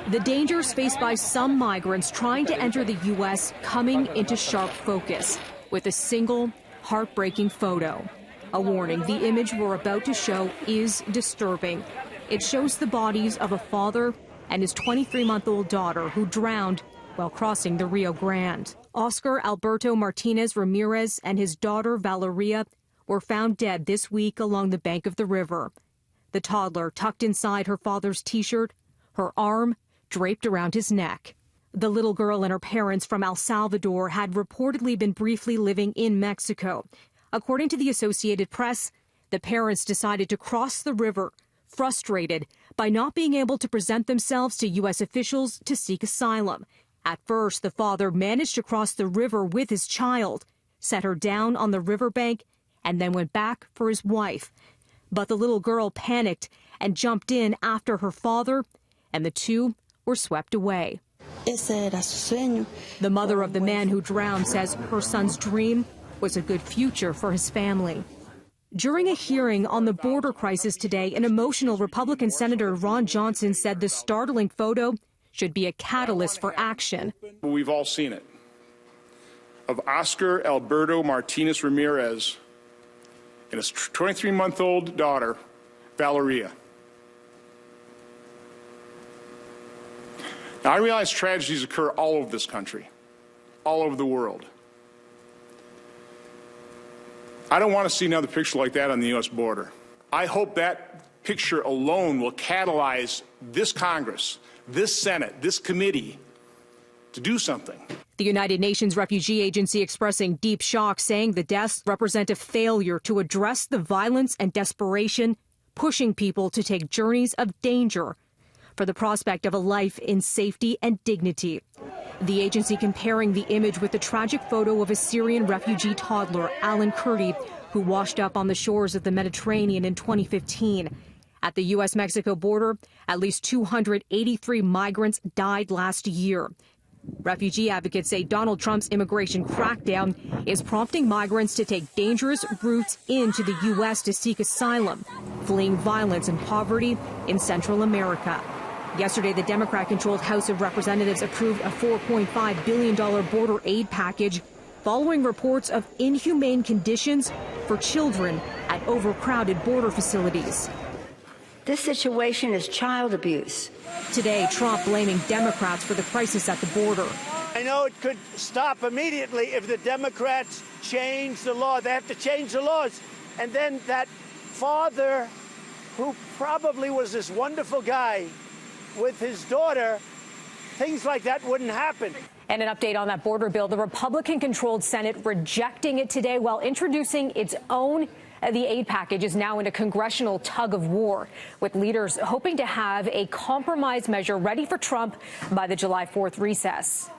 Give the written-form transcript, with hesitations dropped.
The dangers faced by some migrants trying to enter the U.S. coming into sharp focus with a single heartbreaking photo. A warning, the image we're about to show is disturbing. It shows the bodies of a father and his 23-month-old daughter who drowned while crossing the Rio Grande. Oscar Alberto Martinez Ramirez and his daughter Valeria were found dead this week along the bank of the river. The toddler tucked inside her father's T-shirt, her arm draped around his neck. The little girl and her parents from El Salvador had reportedly been briefly living in Mexico. According to the Associated Press, the parents decided to cross the river, frustrated by not being able to present themselves to U.S. officials to seek asylum. At first, the father managed to cross the river with his child, set her down on the riverbank, and then went back for his wife. But the little girl panicked and jumped in after her father, and the two were swept away. The mother of the man who drowned says her son's dream was a good future for his family. During a hearing on the border crisis today, an emotional Republican Senator Ron Johnson said the startling photo should be a catalyst for action. We've all seen it, of Oscar Alberto Martinez Ramirez and his 23-month-old daughter, Valeria. Now, I realize tragedies occur all over this country, all over the world. I don't want to see another picture like that on the U.S. border. I hope that picture alone will catalyze this Congress, this Senate, this committee to do something. The United Nations Refugee Agency expressing deep shock, saying the deaths represent a failure to address the violence and desperation, pushing people to take journeys of danger for the prospect of a life in safety and dignity. The agency comparing the image with the tragic photo of a Syrian refugee toddler, Alan Kurdi, who washed up on the shores of the Mediterranean in 2015. At the U.S. Mexico border, at least 283 migrants died last year. Refugee advocates say Donald Trump's immigration crackdown is prompting migrants to take dangerous routes into the U.S. to seek asylum, fleeing violence and poverty in Central America. Yesterday, the Democrat-controlled House of Representatives approved a $4.5 billion border aid package following reports of inhumane conditions for children at overcrowded border facilities. This situation is child abuse. Today, Trump blaming Democrats for the crisis at the border. I know it could stop immediately if the Democrats change the law. They have to change the laws. And then that father, who probably was this wonderful guy with his daughter, things like that wouldn't happen. And an update on that border bill. The Republican-controlled Senate rejecting it today while introducing its own. The aid package is now in a congressional tug of war, with leaders hoping to have a compromise measure ready for Trump by the July 4th recess.